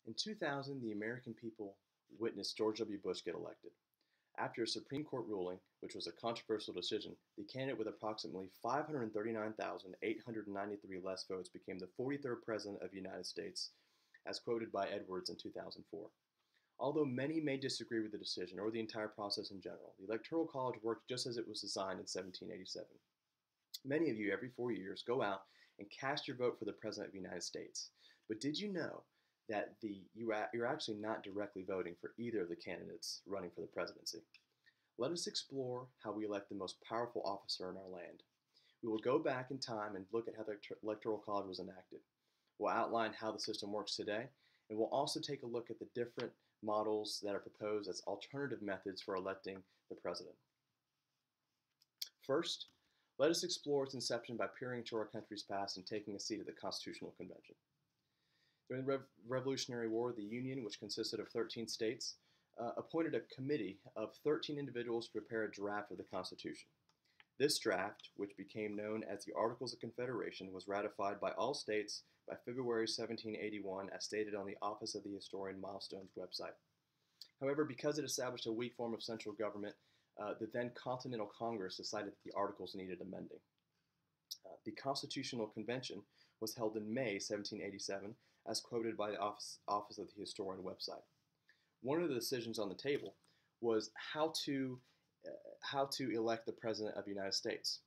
In 2000, the American people witnessed George W. Bush get elected. After a Supreme Court ruling, which was a controversial decision, the candidate with approximately 539,893 less votes became the 43rd President of the United States, as quoted by Edwards in 2004. Although many may disagree with the decision or the entire process in general, the Electoral College worked just as it was designed in 1787. Many of you, every 4 years, go out and cast your vote for the President of the United States. But did you know that you're actually not directly voting for either of the candidates running for the presidency? Let us explore how we elect the most powerful officer in our land. We will go back in time and look at how the Electoral College was enacted. We'll outline how the system works today, and we'll also take a look at the different models that are proposed as alternative methods for electing the president. First, let us explore its inception by peering into our country's past and taking a seat at the Constitutional Convention. During the Revolutionary War, the Union, which consisted of 13 states, appointed a committee of 13 individuals to prepare a draft of the Constitution. This draft, which became known as the Articles of Confederation, was ratified by all states by February 1781, as stated on the Office of the Historian Milestones website. However, because it established a weak form of central government, the then Continental Congress decided that the Articles needed amending. The Constitutional Convention was held in May 1787, as quoted by the Office of the Historian website. One of the decisions on the table was how to elect the President of the United States.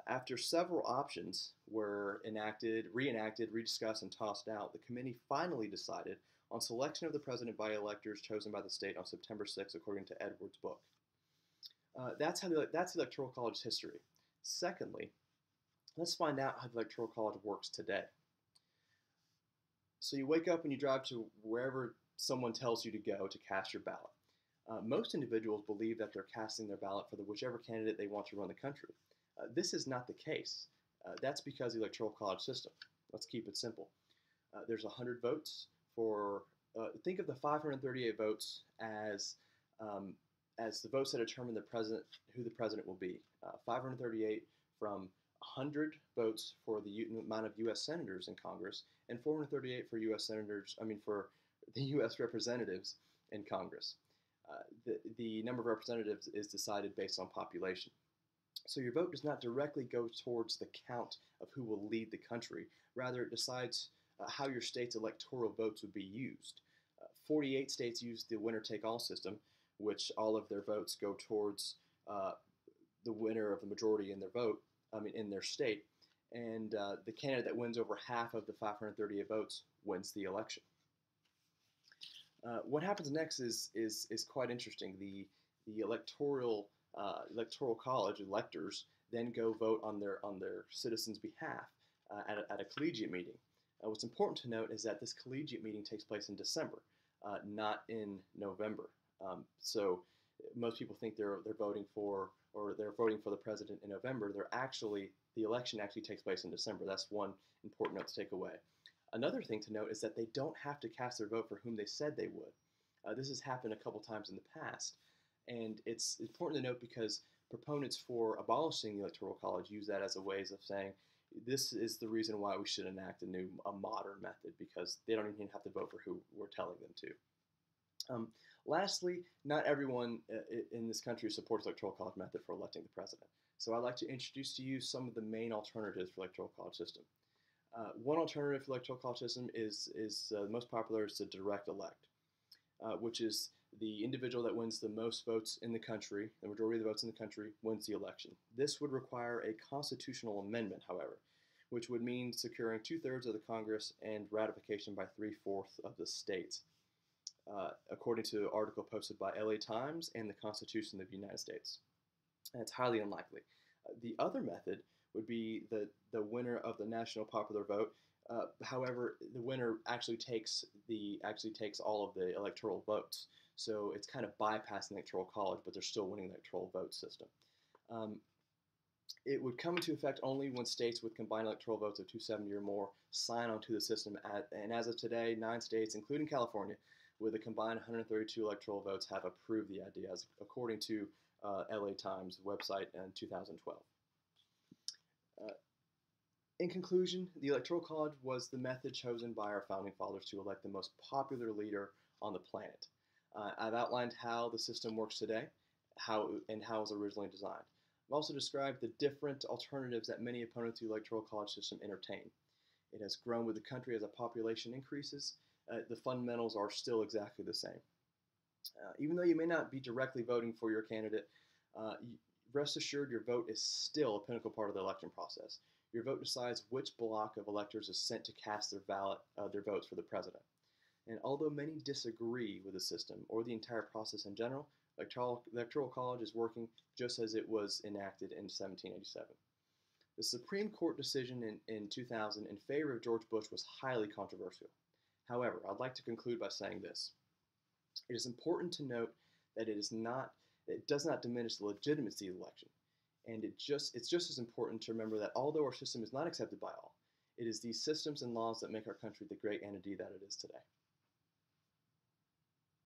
After several options were enacted, reenacted, rediscussed, and tossed out, the committee finally decided on selection of the President by electors chosen by the state on September 6, according to Edwards' book. That's the Electoral College history. Secondly, let's find out how the Electoral College works today. So you wake up and you drive to wherever someone tells you to go to cast your ballot. Most individuals believe that they're casting their ballot for whichever candidate they want to run the country. This is not the case. That's because of the Electoral College system. Let's keep it simple. There's 100 votes for, think of the 538 votes as the votes that determine who the president will be. 538 from 100 votes for the amount of U.S. senators in Congress, and 438 for for the U.S. representatives in Congress. The number of representatives is decided based on population. So your vote does not directly go towards the count of who will lead the country. Rather, it decides how your state's electoral votes would be used. 48 states use the winner-take-all system, which all of their votes go towards the winner of the majority in their state, and the candidate that wins over half of the 538 votes wins the election. What happens next is quite interesting. The electoral college electors then go vote on their citizens' behalf at a collegiate meeting. What's important to note is that this collegiate meeting takes place in December, not in November. So most people think they're voting for the president in November. The election actually takes place in December. That's one important note to take away. Another thing to note is that they don't have to cast their vote for whom they said they would. This has happened a couple times in the past, and it's important to note because proponents for abolishing the Electoral College use that as a way of saying this is the reason why we should enact a modern method, because they don't even have to vote for who we're telling them to. Lastly, not everyone in this country supports the Electoral College method for electing the president. So I'd like to introduce to you some of the main alternatives for the Electoral College system. One alternative for the Electoral College system is the most popular is the direct elect, which is the individual that wins the most votes in the country, the majority of the votes in the country, wins the election. This would require a constitutional amendment, however, which would mean securing 2/3 of the Congress and ratification by 3/4 of the states, according to an article posted by LA Times and the Constitution of the United States. And it's highly unlikely. The other method would be the winner of the national popular vote. However, the winner actually takes all of the electoral votes. So it's kind of bypassing the Electoral College, but they're still winning the electoral vote system. It would come into effect only when states with combined electoral votes of 270 or more sign onto the system. And as of today, 9 states, including California, with a combined 132 electoral votes, have approved the idea, according to LA Times website in 2012. In conclusion, the Electoral College was the method chosen by our founding fathers to elect the most popular leader on the planet. I've outlined how the system works today, how it was originally designed. I've also described the different alternatives that many opponents of the Electoral College system entertain. It has grown with the country as a population increases. The fundamentals are still exactly the same. Even though you may not be directly voting for your candidate, uh, rest assured your vote is still a pinnacle part of the election process. Your vote decides which block of electors is sent to cast their votes for the president. And although many disagree with the system or the entire process in general, Electoral College is working just as it was enacted in 1787. The Supreme Court decision in 2000 in favor of George Bush was highly controversial. However, I'd like to conclude by saying this. It is important to note that it does not diminish the legitimacy of the election. And it's just as important to remember that although our system is not accepted by all, it is these systems and laws that make our country the great entity that it is today.